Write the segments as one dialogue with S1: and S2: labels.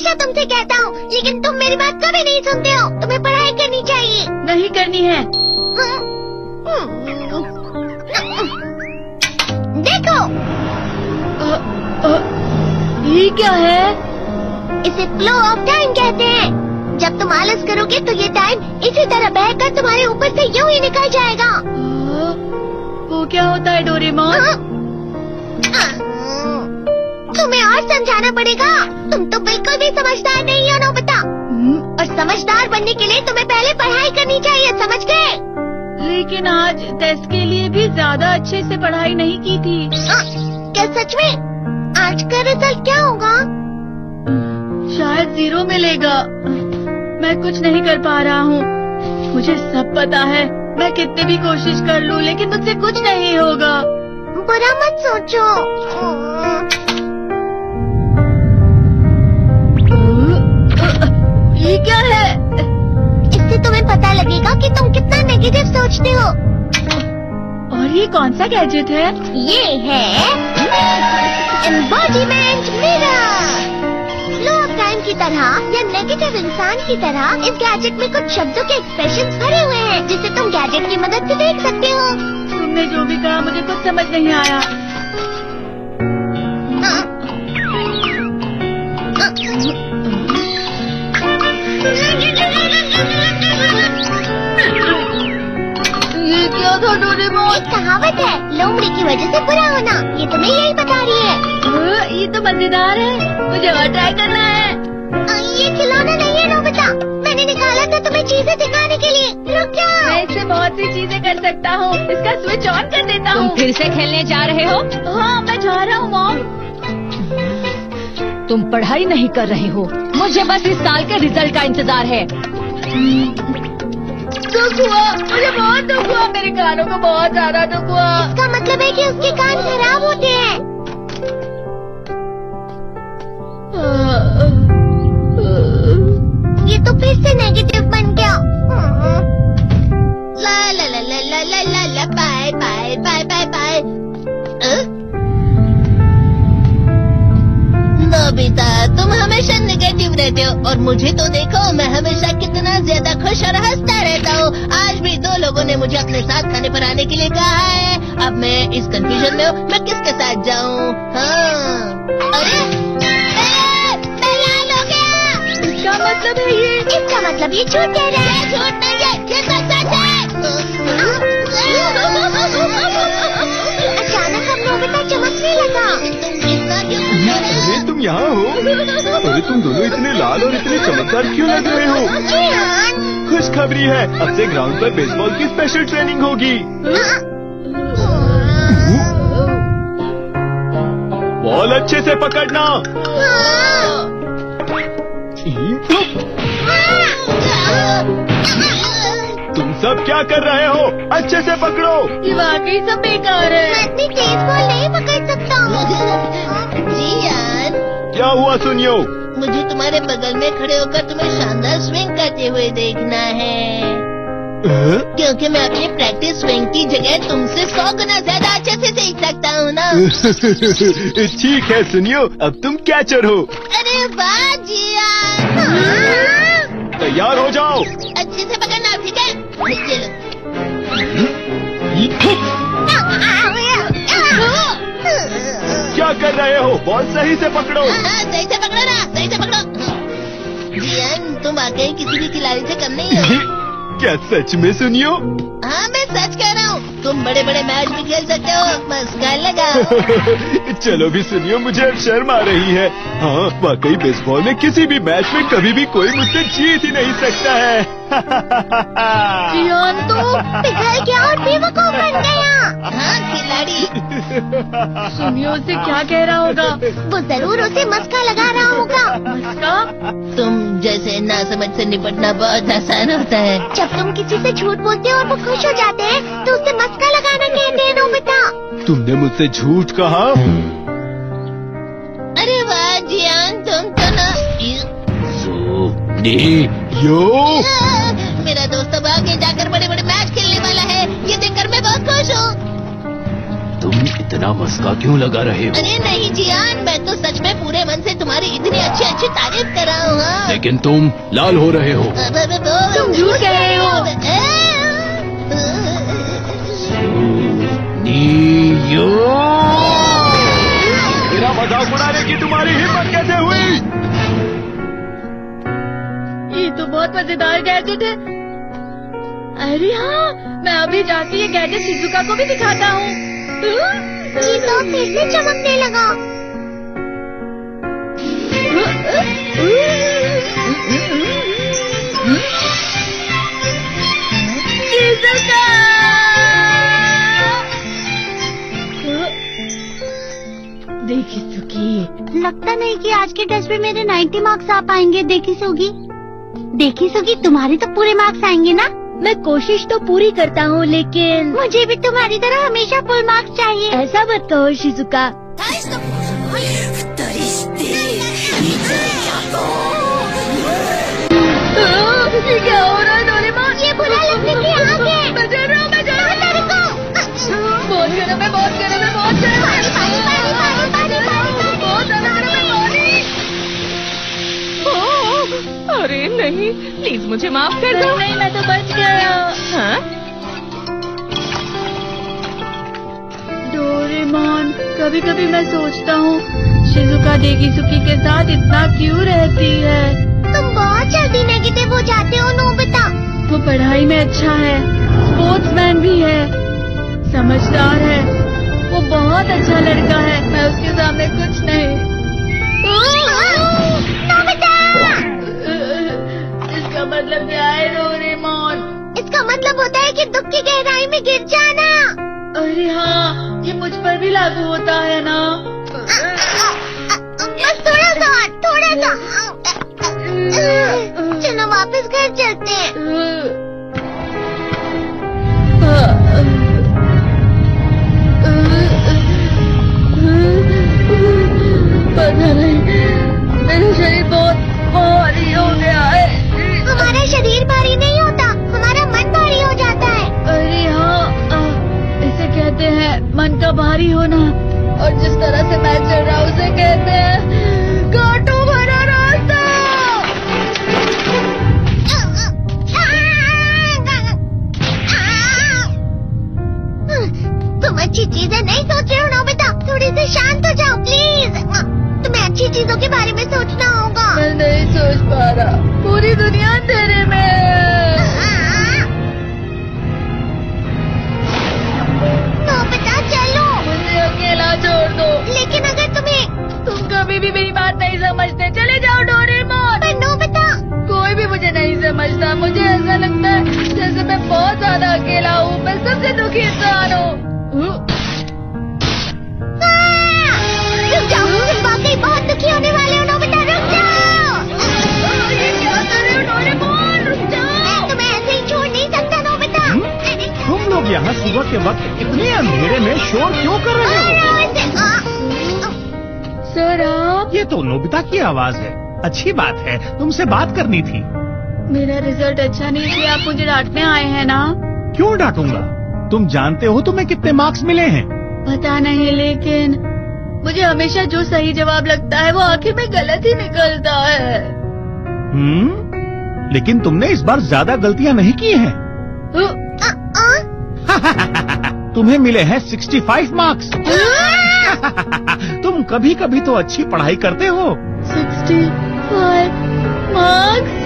S1: हमेशा तुमसे कहता हूँ, लेकिन तुम मेरी बात कभी नहीं सुनते हो। तुम्हें पढ़ाई करनी चाहिए।
S2: नहीं करनी है।
S1: देखो,
S2: ये क्या है?
S1: इसे फ्लो ऑफ टाइम कहते हैं। जब तुम आलस करोगे तो ये टाइम इसी तरह बहकर तुम्हारे ऊपर से यूं ही निकल जाएगा।
S2: वो क्या होता है डोरेमोन?
S1: तुम्हें और समझाना पड़ेगा। तुम तो बिल्कुल भी समझदार नहीं हो नोबिता। और समझदार बनने के लिए तुम्हें पहले पढ़ाई करनी चाहिए, समझ गए?
S2: लेकिन आज टेस्ट के लिए भी ज्यादा अच्छे से पढ़ाई नहीं की थी।
S1: क्या सच में? आज का रिजल्ट क्या होगा?
S2: शायद 0 मिलेगा। मैं कुछ नहीं कर पा रहा हूँ। मुझे सब पता है। मैं कितनी भी कोशिश कर लूँ, लेकिन मुझसे कुछ नहीं होगा।
S1: बुरा मत सोचो।
S2: ये क्या है?
S1: इससे तुम्हें पता लगेगा कि तुम कितना नेगेटिव सोचते हो।
S2: और ये कौन सा गैजेट है?
S1: ये है embodiment mirror. Flow of time की तरह या नेगेटिव इंसान की तरह इस गैजेट में कुछ शब्दों के एक्सप्रेशन भरे हुए हैं, जिसे तुम गैजेट की मदद से देख सकते हो।
S2: तुमने जो भी कहा मुझे कुछ समझ नहीं आया। ये क्या था डोरेमोन?
S1: एक कहावत है, लोमड़ी की वजह से बुरा होना। ये तुम्हें यही बता रही है।
S2: ये तो मजेदार है। मुझे और ट्राई करना है।
S1: ये खिलौना नहीं है नोबिता। मैंने निकाला था तुम्हें चीजें दिखाने के लिए। रुक जाओ।
S2: मैं इससे बहुत सी चीजें कर सकता हूँ। इसका स्विच ऑन कर देता हूँ।
S3: तुम फिर से खेलने जा रहे हो?
S2: हाँ, मैं जा रहा हूँ मॉम।
S3: तुम पढ़ाई नहीं कर रहे हो। मुझे बस इस साल के रिजल्ट का इंतजार है।
S2: दुख हुआ, मुझे बहुत दुख हुआ। मेरे कानों को बहुत ज्यादा दुख हुआ।
S1: इसका मतलब है कि उसके कान खराब होते हैं। ये तो फिर से नेगेटिव बन गया। ला ला ला ला ला ला ला ला bye bye bye bye bye. Nobita, तुम हमेशा नेगेटिव रहते हो और मुझे तो देखो, मैं हमेशा कितना ज्यादा खुश और हंसता रहता हूँ। आज भी 2 लोगों ने मुझे अपने साथ खाने पर आने के लिए कहा है। अब मैं इस कंफ्यूजन में हूँ, मैं किसके साथ जाऊँ? हाँ, अरे मैं लाल हो गया।
S2: इसका मतलब है ये?
S1: इसका मतलब ये झूठ कह रहा है। झूठ नहीं है, ये सच है। अचानक हम नोबिता चमकने लगा।
S4: अरे तुम यहाँ हो? अरे तुम दोनों इतने लाल और इतने चमकदार क्यों लग रहे हो? खुशखबरी है, अब से ग्राउंड पर बेसबॉल की स्पेशल ट्रेनिंग होगी। बॉल अच्छे से पकड़ना। तुम सब क्या कर रहे हो? अच्छे से पकड़ो।
S2: ये वाकई सब बेकार है।
S1: मैं इतनी तेज बॉल नहीं पकड़ सकता हूँ। जियान,
S4: क्या हुआ सुनियो?
S1: मुझे तुम्हारे बगल में खड़े होकर तुम्हें शानदार स्विंग करते हुए देखना है, क्योंकि मैं अपनी प्रैक्टिस स्विंग की जगह तुमसे 100 गुना ज्यादा अच्छे से सीख सकता हूँ ना।
S4: ठीक है सुनियो, अब तुम कैचर हो।
S1: अरे वाह जियान।
S4: तैयार हो जाओ।
S1: अच्छे से पकड़ना, ठीक है?
S4: क्या कर रहे हो? बॉल सही से पकड़ो।
S1: सही से पकड़ो ना, सही से पकड़ो। जियान, तुम वाकई किसी भी खिलाड़ी से कम नहीं हो।
S4: क्या सच में सुनियो?
S1: हाँ, मैं सच कह रहा हूँ। तुम बड़े बड़े मैच भी खेल सकते हो, मस्का लगाओ।
S4: चलो भी सुनियो, मुझे अब शर्म आ रही है। हाँ, वाकई बेसबॉल में किसी भी मैच में कभी भी कोई मुझसे जीत ही नहीं सकता है।
S2: जियान तो
S1: पिघल गया और बेवकूफ बन गया। हाँ, खिलाड़ी।
S2: सुनियो से क्या कह रहा होगा?
S1: वो जरूर उसे मस्का लगा रहा होगा।
S2: मस्का?
S1: तुम जैसे नासमझ से निपटना बहुत आसान होता है। जब तुम किसी से झूठ बोलते हो और वो खुश हो जाते हैं, तो उसे मस्का लगाना कहते हैं नोबिता।
S4: तुमने मुझसे झूठ कहा?
S1: अरे वाह जियान, तुम तो ना।
S4: यो
S1: मेरा दोस्त अब आगे जाकर बड़े बड़े मैच खेलने वाला है। ये देखकर मैं बहुत खुश हूँ।
S4: तुम
S5: इतना मस्का क्यों लगा रहे हो?
S1: अरे नहीं जियान, मैं तो सच में पूरे मन से तुम्हारी इतनी अच्छी अच्छी तारीफ कर रहा हूँ। हाँ।
S5: लेकिन तुम लाल हो रहे हो।
S2: तुम झूठ कह रहे हो।
S5: नियो।
S4: मेरा मजाक उड़ाने की तुम्हारी हिम्मत कैसे हुई?
S2: ये तो बहुत मजेदार गैजेट है। अरे हाँ, मैं अभी जाके ये गैजेट शिजुका को भी दिखाता हूँ।
S1: ये तो फिर से चमकने लगा।
S2: शिजुका! देखी सुगी,
S1: लगता नहीं कि आज के टेस्ट में मेरे 90 मार्क्स आ पाएंगे। देखी सुगी, तुम्हारे तो पूरे मार्क्स आएंगे ना?
S2: मैं कोशिश तो पूरी करता हूँ, लेकिन
S1: मुझे भी तुम्हारी तरह हमेशा फुल मार्क्स चाहिए।
S2: ऐसा मत कहो शिजुका। ये क्या हो रहा है डोरेमोन?
S1: ये बुरा लगने की आग है।
S2: मैं डर रहा हूँ, मैं डर रहा हूँ। बहुत गर्म है, बहुत गर्म है, बहुत गर्म है। बहुत ज्यादा गर्म है पानी।
S3: अरे नहीं, प्लीज मुझे माफ कर दो।
S2: नहीं, मैं तो बच गया।
S3: हाँ?
S2: डोरेमोन, कभी कभी मैं सोचता हूँ शिजुका डेकिसुकी के साथ इतना क्यों रहती है।
S1: तुम बहुत जल्दी नेगेटिव हो जाते हो नोबिता।
S2: वो पढ़ाई में अच्छा है, स्पोर्ट्समैन भी है, समझदार है, वो बहुत अच्छा लड़का है। मैं उसके सामने कुछ नहीं।
S1: नोबिता!
S2: इसका मतलब क्या है डोरेमोन?
S1: इसका मतलब होता है कि दुख की गहराई में गिर जाना।
S2: अरे हाँ, ये मुझ पर भी लागू होता है ना।
S1: बस थोड़ा सा। चलो वापस घर चलते हैं।
S2: पता नहीं, मेरा शरीर बहुत भारी हो गया है।
S1: हमारा शरीर भारी नहीं होता, हमारा मन भारी हो जाता है।
S2: अरे हाँ, इसे कहते हैं मन का भारी होना। और जिस तरह से मैं चल रहा हूँ उसे कहते हैं कांटों भरा रास्ता।
S1: तुम अच्छी चीजें नहीं सोच रहे हो नोबिता, थोड़ी सी शांत हो जाओ प्लीज। तुम्हें अच्छी चीजों के बारे में सोचना होगा।
S2: मैं नहीं सोच पा रहा, पूरी दुनिया अंधेरे में है।
S1: नोबिता चलो।
S2: मुझे अकेला छोड़ दो।
S1: लेकिन अगर
S2: तुम कभी भी मेरी बात नहीं समझते, चले जाओ डोरेमोन।
S1: पर नोबिता,
S2: कोई भी मुझे नहीं समझता। मुझे ऐसा लगता है जैसे मैं बहुत ज्यादा अकेला हूँ, मैं सबसे दुखी इंसान हूँ।
S1: रुक जाओ, तुम वाकई बहुत दुखी होने वाले हो नोबिता, रुक जाओ।
S2: ये क्या कर रहे हो डोरेमोन? रुक जाओ।
S1: मैं तुम्हें ऐसे ही छोड़ नहीं सकता नोबिता।
S4: तुम लोग यहाँ सुबह के वक्त इतने अंधेरे में शोर क्यों कर रहे हो?
S2: सर आप?
S6: ये तो नोबिता की आवाज है। अच्छी बात है, तुमसे बात करनी थी।
S2: मेरा रिजल्ट अच्छा नहीं, इसलिए आप मुझे डांटने आए हैं ना?
S6: क्यों डांटूंगा? तुम जानते हो तुम्हें कितने मार्क्स मिले हैं?
S2: पता नहीं, लेकिन मुझे हमेशा जो सही जवाब लगता है वो आखिर में गलत ही निकलता है।
S6: लेकिन तुमने इस बार ज्यादा गलतियाँ नहीं की हैं। तुम्हें मिले हैं 65 मार्क्स। तुम कभी कभी तो अच्छी पढ़ाई करते हो।
S2: 65 मार्क्स?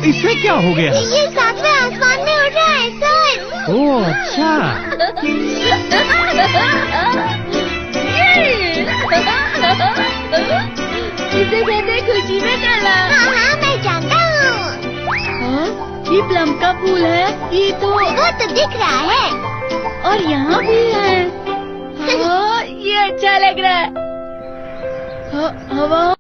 S6: इसमें क्या हो गया?
S1: ये सातवें आसमान में उड़ रहा है सर।
S6: ओह अच्छा।
S2: इसे कहते खुशी में चला।
S1: हाँ, मैं जानता हूँ।
S2: ये प्लम का फूल है। ये तो
S1: वो तो दिख रहा है।
S2: और यहाँ भी है। हाँ, ये अच्छा लग रहा है। हवा